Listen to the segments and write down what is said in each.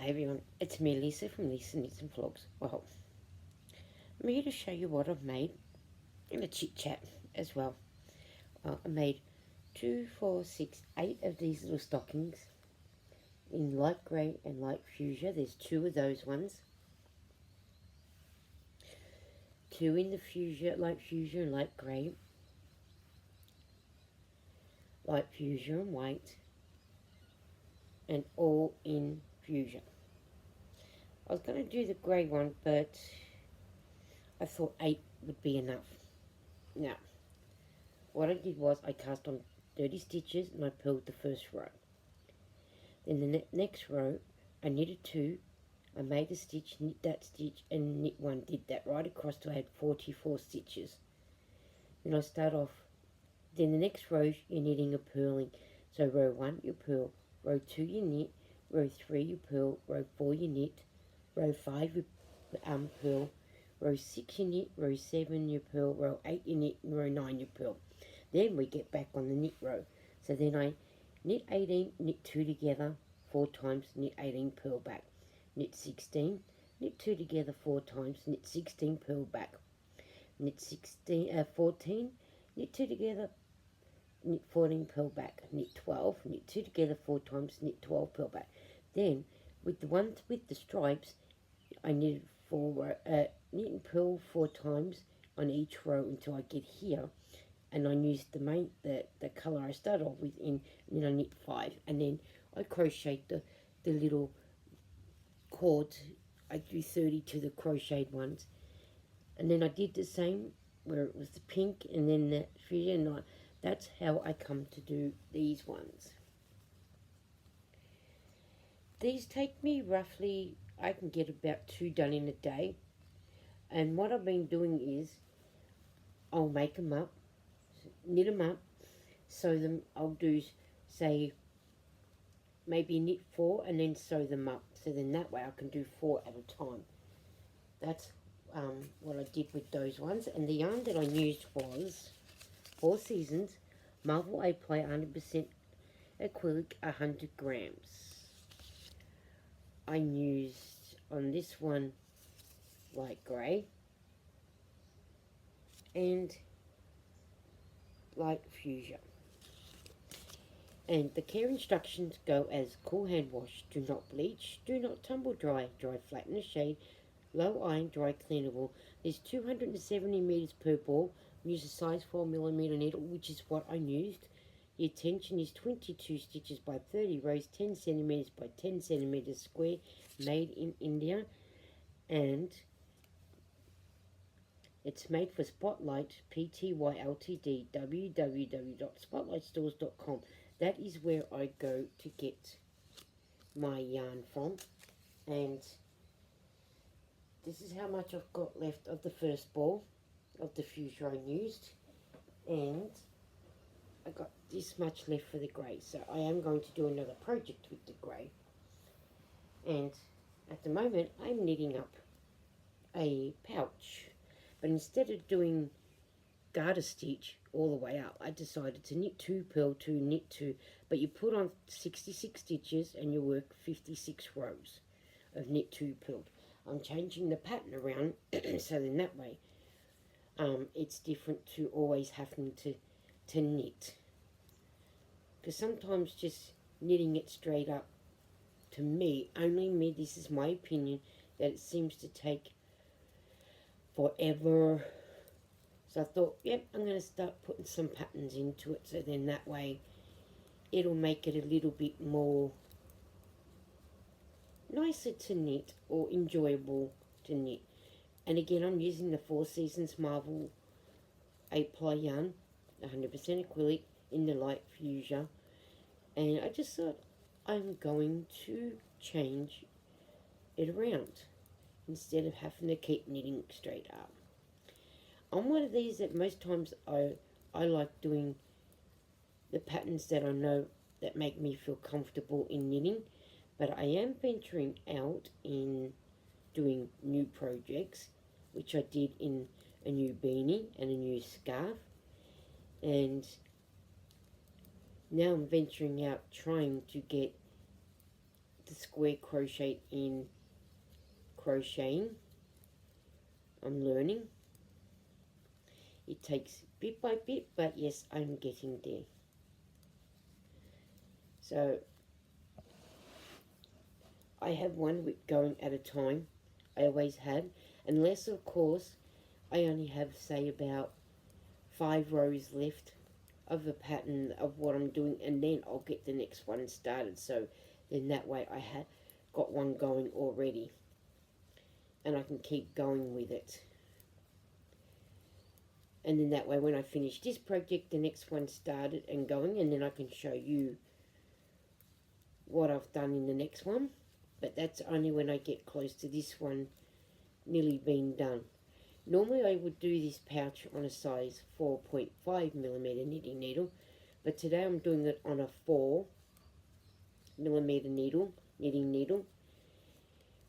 Hi everyone, it's me Lisa from Lisa Knits and Vlogs. Well, I'm here to show you what I've made in a chit chat as well. I made 8 of these little stockings in light grey and light fuchsia. There's 2 of those ones. 2 in the light fuchsia and light grey. Light fuchsia and white. And all in fuchsia. I was going to do the grey one, but I thought 8 would be enough. Now, what I did was I cast on 30 stitches and I purled the first row. Then the next row, I knitted 2, I made a stitch, knit that stitch, and knit 1. Did that right across till I had 44 stitches. Then I start off, then the next row you're knitting a purling. So row 1 you purl, row 2 you knit, row 3 you purl, row 4 you knit, row 5 you purl, row 6 you knit, row 7 you purl, row 8 you knit, and row 9 you purl. Then we get back on the knit row. So then I knit 18, knit 2 together 4 times, knit 18, purl back. Knit 16, knit 2 together 4 times, knit 16, purl back. Knit 14, knit 2 together, knit 14, purl back. Knit 12, knit 2 together 4 times, knit 12, purl back. Then with the ones with the stripes, I knit and purl 4 times on each row until I get here, and I used the colour I started off with in, and then I knit 5, and then I crocheted the little cords. I do 30 to the crocheted ones, and then I did the same where it was the pink and then the fuchsia, and that's how I come to do these ones. These take me roughly, I can get about 2 done in a day, and what I've been doing is I'll make them up, knit them up, sew them. I'll do, say, maybe knit 4 and then sew them up, so then that way I can do 4 at a time. That's what I did with those ones. And the yarn that I used was 4 Seasons Marvel A Play 100% acrylic, 100 grams. I used on this one light grey and light fuchsia. And the care instructions go as cool hand wash, do not bleach, do not tumble dry, dry flat in the shade, low iron, dry cleanable. There's 270 meters per ball. Use a size 4mm needle, which is what I used. The attention is 22 stitches by 30 rows, 10 centimeters by 10 centimeters square, made in India, and it's made for Spotlight Pty Ltd. www.spotlightstores.com. That is where I go to get my yarn from, and this is how much I've got left of the first ball of the fuchsia I used, and I got this much left for the grey. So I am going to do another project with the grey, and at the moment I'm knitting up a pouch, but instead of doing garter stitch all the way up, I decided to knit 2, purl 2, knit 2, but you put on 66 stitches and you work 56 rows of knit 2, purled. I'm changing the pattern around so then that way it's different to always having to knit, because sometimes just knitting it straight up, to me, only me, this is my opinion, that it seems to take forever. So I thought, yep, I'm going to start putting some patterns into it, so then that way it'll make it a little bit more nicer to knit, or enjoyable to knit. And again, I'm using the 4 Seasons Marvel 8-ply yarn, 100% acrylic in the light fuchsia, and I just thought I'm going to change it around instead of having to keep knitting straight up. I'm one of these that most times I like doing the patterns that I know that make me feel comfortable in knitting, but I am venturing out in doing new projects, which I did in a new beanie and a new scarf, and now I'm venturing out trying to get the square crochet in crocheting. I'm learning. It takes bit by bit, but yes, I'm getting there. So I have one whip going at a time. I always have, unless of course I only have, say, about 5 rows left of the pattern of what I'm doing, and then I'll get the next one started. So then that way I have got one going already, and I can keep going with it. And then that way when I finish this project, the next one started and going, and then I can show you what I've done in the next one. But that's only when I get close to this one nearly being done. Normally I would do this pouch on a size 4.5 millimeter knitting needle, but today I'm doing it on a 4 millimeter knitting needle.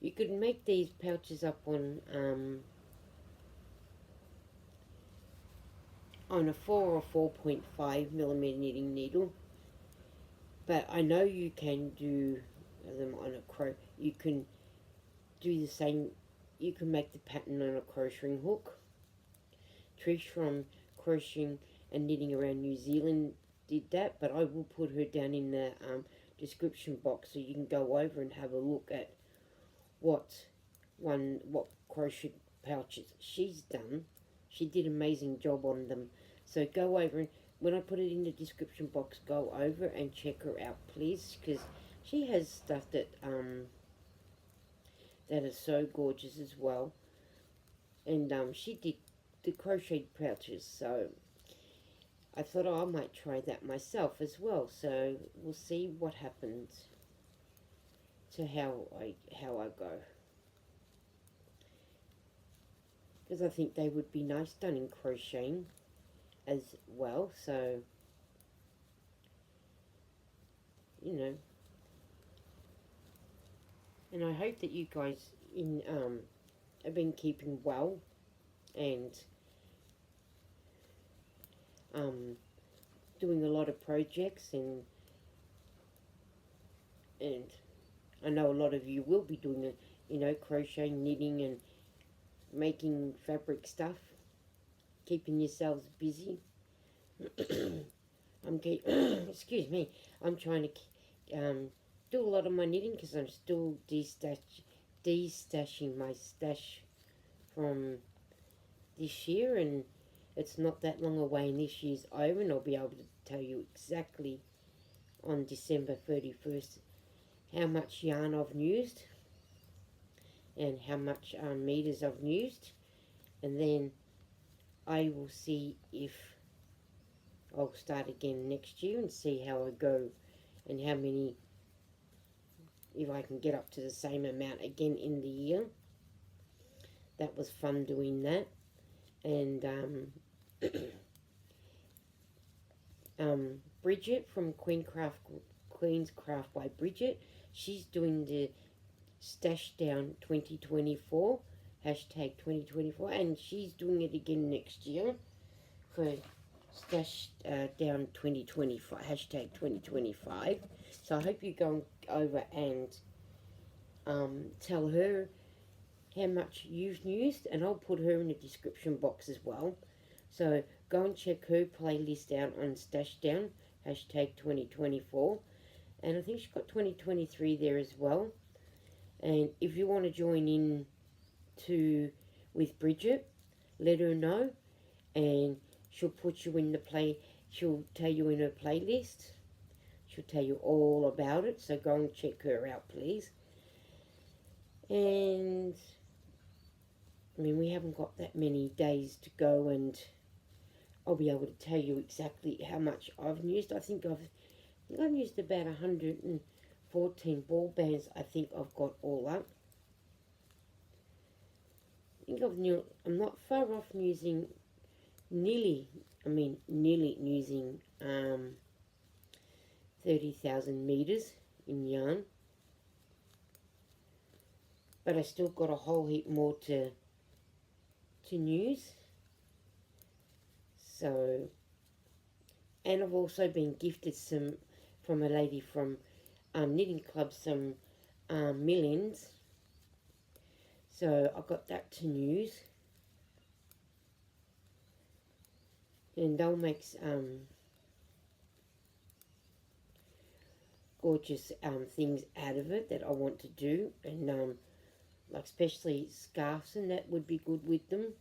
You could make these pouches up on a 4 or 4.5 millimeter knitting needle, but I know you can do them on a you can do the same. You can make the pattern on a crocheting hook. Trish from Crocheting and Knitting Around New Zealand did that, but I will put her down in the description box so you can go over and have a look at what crochet pouches she's done. She did an amazing job on them. So go over, and when I put it in the description box, go over and check her out, please, because she has stuff that that is so gorgeous as well. And she did the crocheted pouches, so I thought, I might try that myself as well. So we'll see what happens to how I go, because I think they would be nice done in crocheting as well. So you know, and I hope that you guys have been keeping well and doing a lot of projects, and I know a lot of you will be doing it, you know, crocheting, knitting, and making fabric stuff, keeping yourselves busy. Excuse me, I'm trying to do a lot of my knitting because I'm still destashing my stash from this year, and it's not that long away, and this year's over, and I'll be able to tell you exactly on December 31st how much yarn I've used and how much meters I've used, and then I will see if I'll start again next year and see how I go and how many, if I can get up to the same amount again in the year. That was fun doing that. And Bridget from Queen's Craft by Bridget, she's doing the Stash Down 2024, hashtag 2024, and she's doing it again next year for Stash Down 2025, hashtag 2025. So I hope you go over and tell her how much you've used, and I'll put her in the description box as well. So go and check her playlist out on Stash Down, hashtag 2024. And I think she's got 2023 there as well. And if you want to join in with Bridget, let her know, and she'll put you in she'll tell you in her playlist. She'll tell you all about it, so go and check her out, please. And I mean, we haven't got that many days to go, and I'll be able to tell you exactly how much I've used. I think I've used about 114 ball bands. I think I've got all up. I think I'm not far off using nearly using 30,000 meters in yarn, but I still got a whole heap more to use. So, and I've also been gifted some from a lady from Knitting Club, some millions. So I got that to use. And they'll make gorgeous things out of it that I want to do. And like especially scarves and that would be good with them.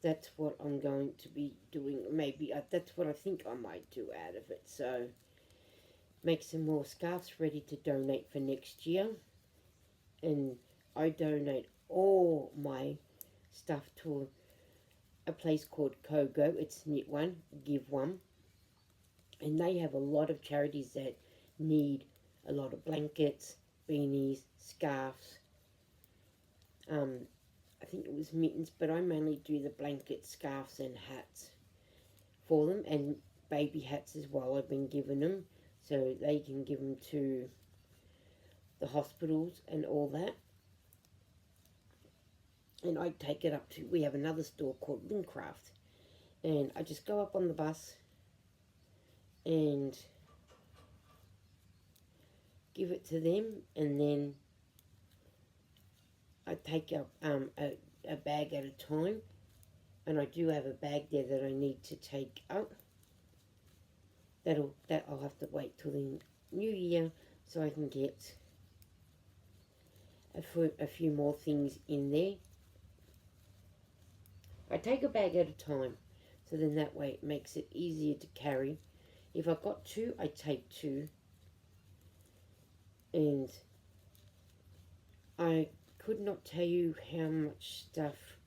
That's what I'm going to be doing. Maybe that's what I think I might do out of it. So make some more scarves ready to donate for next year. And I donate all my stuff to a place called Kogo. It's Knit One, Give One. And they have a lot of charities that need a lot of blankets, beanies, scarves. I think it was mittens, but I mainly do the blankets, scarves and hats for them. And baby hats as well I've been giving them. So they can give them to the hospitals and all that. And I take it up to, we have another store called Lincraft. And I just go up on the bus and give it to them. And then I take up a bag at a time. And I do have a bag there that I need to take up. That I'll have to wait till the new year so I can get a few more things in there. I take a bag at a time, so then that way it makes it easier to carry. If I've got two, I take two. And I could not tell you how much stuff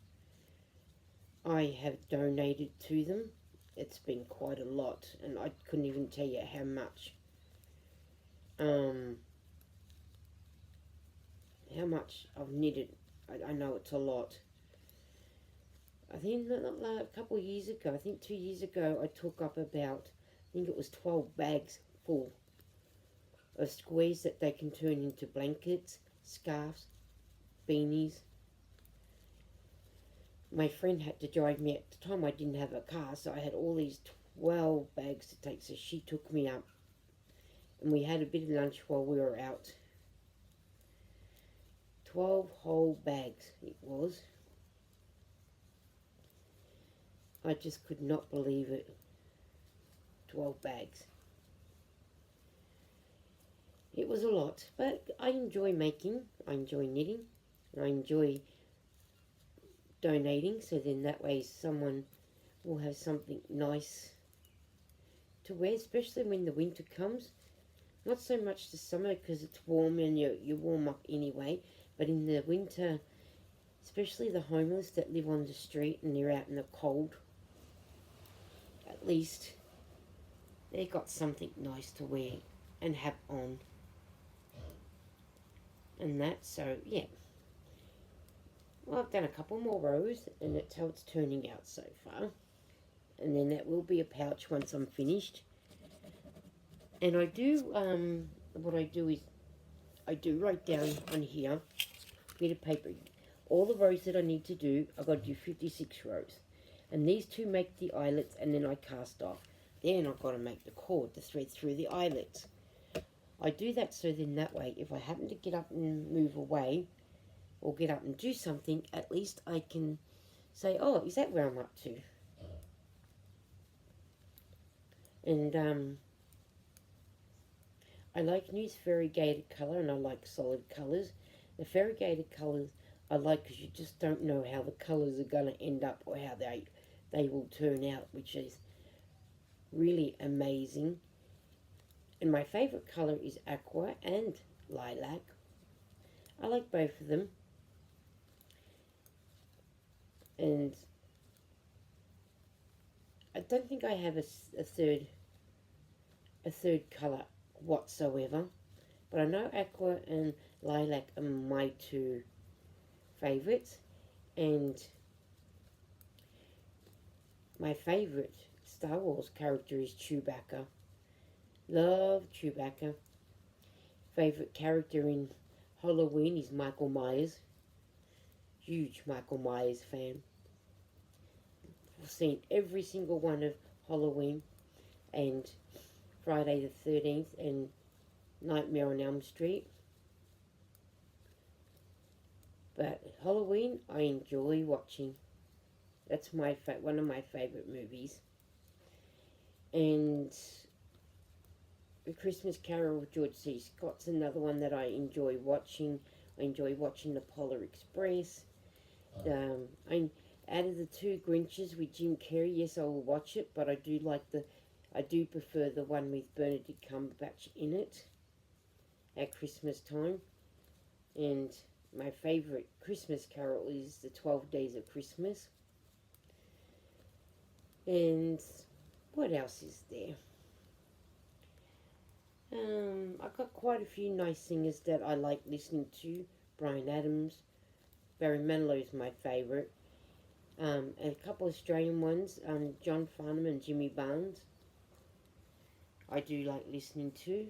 I have donated to them. It's been quite a lot, and I couldn't even tell you how much. How much I've knitted. I know it's a lot. I think a couple of years ago, I think 2 years ago, I took up about, I think it was 12 bags full of squares that they can turn into blankets, scarves, beanies. My friend had to drive me at the time. I didn't have a car, so I had all these 12 bags to take, so she took me up. And we had a bit of lunch while we were out. 12 whole bags it was. I just could not believe it. 12 bags. It was a lot, but I enjoy making, I enjoy knitting, I enjoy donating, so then that way someone will have something nice to wear, especially when the winter comes. Not so much the summer because it's warm and you warm up anyway, but in the winter, especially the homeless that live on the street and they're out in the cold, at least they got something nice to wear and have on. And that, so yeah. Well, I've done a couple more rows and that's how it's turning out so far. And then that will be a pouch once I'm finished. And I do, what I do is, I do write down on here, bit of paper, all the rows that I need to do. I've got to do 56 rows. And these two make the eyelets and then I cast off. Then I've got to make the cord to thread through the eyelets. I do that so then that way, if I happen to get up and move away, or get up and do something, at least I can say, oh, is that where I'm up to? And I like Nu's variegated colour and I like solid colours. The variegated colours I like because you just don't know how the colours are going to end up or how they will turn out, which is really amazing. And my favourite colour is Aqua and Lilac. I like both of them. And I don't think I have a third colour whatsoever. But I know Aqua and Lilac are my two favourites. And my favourite Star Wars character is Chewbacca. Love Chewbacca. Favourite character in Halloween is Michael Myers. Huge Michael Myers fan. I've seen every single one of Halloween and Friday the 13th and Nightmare on Elm Street. But Halloween, I enjoy watching. That's one of my favourite movies. And The Christmas Carol with George C. Scott's another one that I enjoy watching. I enjoy watching The Polar Express. I Out of the two Grinches with Jim Carrey, yes, I will watch it, but I do prefer the one with Benedict Cumberbatch in it at Christmas time. And my favourite Christmas carol is The 12 Days of Christmas. And what else is there? I've got quite a few nice singers that I like listening to. Bryan Adams, Barry Manilow is my favourite. And a couple of Australian ones, John Farnham and Jimmy Barnes. I do like listening to.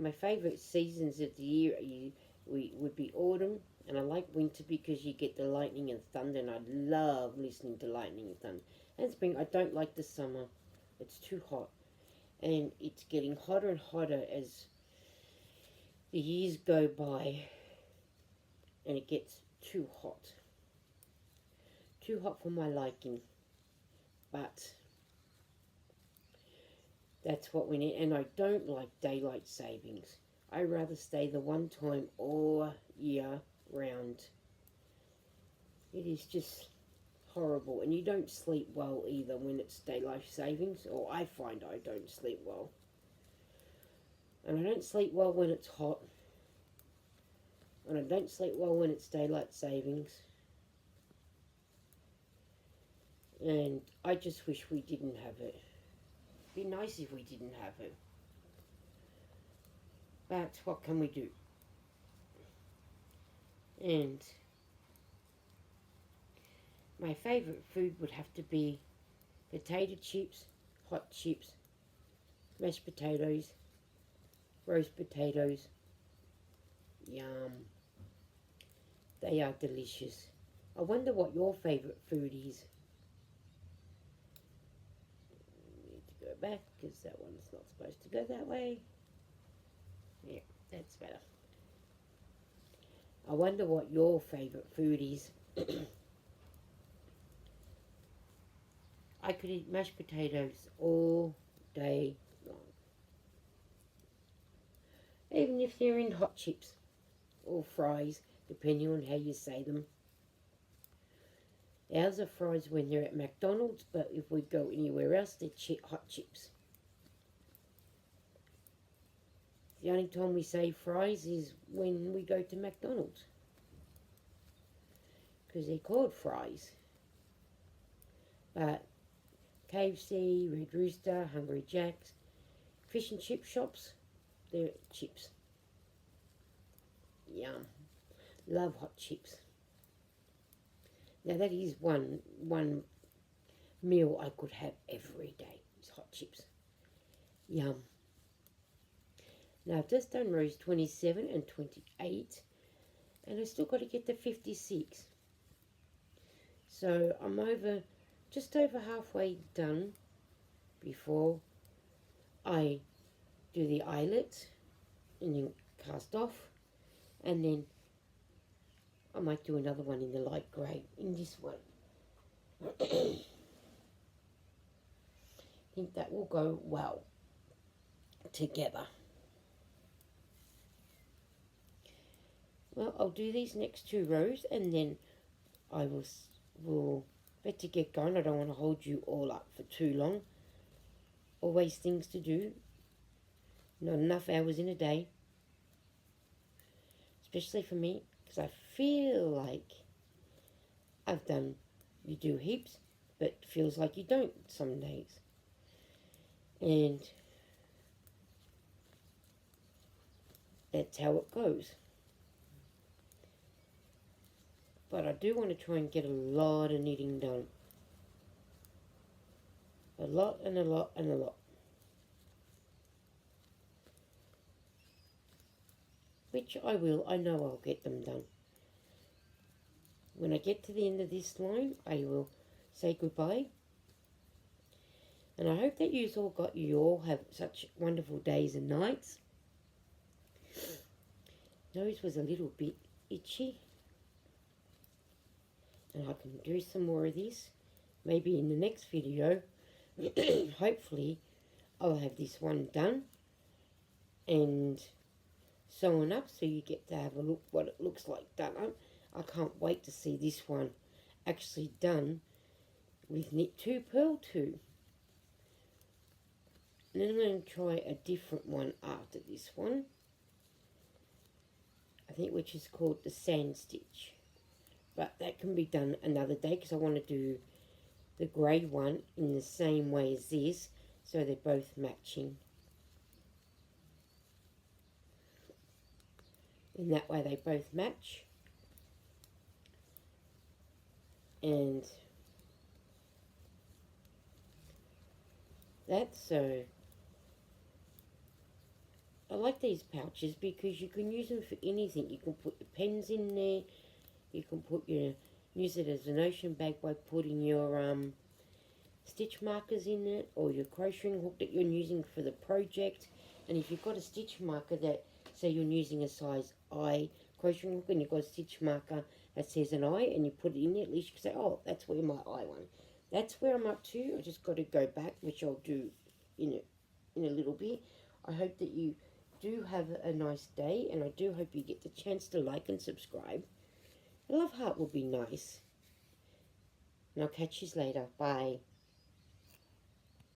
My favourite seasons of the year would be autumn, and I like winter because you get the lightning and thunder, and I love listening to lightning and thunder. And spring, I don't like the summer. It's too hot. And it's getting hotter and hotter as the years go by, and it gets too hot. Too hot for my liking. But that's what we need. And I don't like daylight savings. I rather stay the one time all year round. It is just horrible. And you don't sleep well either when it's daylight savings. Or I find I don't sleep well. And I don't sleep well when it's hot. And I don't sleep well when it's daylight savings. And I just wish we didn't have it. It'd be nice if we didn't have it. But what can we do? And my favourite food would have to be potato chips, hot chips, mashed potatoes, roast potatoes. Yum. They are delicious. I wonder what your favourite food is. Need to go back because that one's not supposed to go that way. Yeah, that's better. I wonder what your favourite food is. I could eat mashed potatoes all day long. Even if they're in hot chips or fries, depending on how you say them. Ours are fries when they're at McDonald's, but if we go anywhere else, they're hot chips. The only time we say fries is when we go to McDonald's, because they're called fries. But KFC, Red Rooster, Hungry Jack's, fish and chip shops, they're chips. Yum. Love hot chips. Now that is one meal I could have every day, is hot chips. Yum. Now I've just done rows 27 and 28, and I've still got to get to 56. So I'm just over halfway done before I do the eyelet and then cast off, and then I might do another one in the light grey in this one. I think that will go well together. Well, I'll do these next two rows and then I will better get going. I don't want to hold you all up for too long. Always things to do. Not enough hours in a day. Especially for me, because I feel like you do heaps, but feels like you don't some days. And that's how it goes. But I do want to try and get a lot of knitting done. A lot and a lot and a lot. Which I will. I know I'll get them done. When I get to the end of this line, I will say goodbye. And I hope that you all have such wonderful days and nights. nose was a little bit itchy. And I can do some more of this. Maybe in the next video, hopefully, I'll have this one done. And sewn up so you get to have a look what it looks like done up. I can't wait to see this one actually done with knit 2 purl 2. And then I'm going to try a different one after this one, I think, which is called the sand stitch, but that can be done another day because I want to do the grey one in the same way as this, so they're both matching. In that way they both match. And that's so I like these pouches because you can use them for anything. You can put your pens in there, you can use it as an ocean bag by putting your stitch markers in it, or your crocheting hook that you're using for the project. And if you've got a stitch marker that, say you're using a size I crocheting hook and you've got a stitch marker that says an I and you put it in there, at least you can say, oh, that's where my I one. That's where I'm up to. I just got to go back, which I'll do in a little bit. I hope that you do have a nice day, and I do hope you get the chance to like and subscribe. A love heart will be nice. And I'll catch you later. Bye.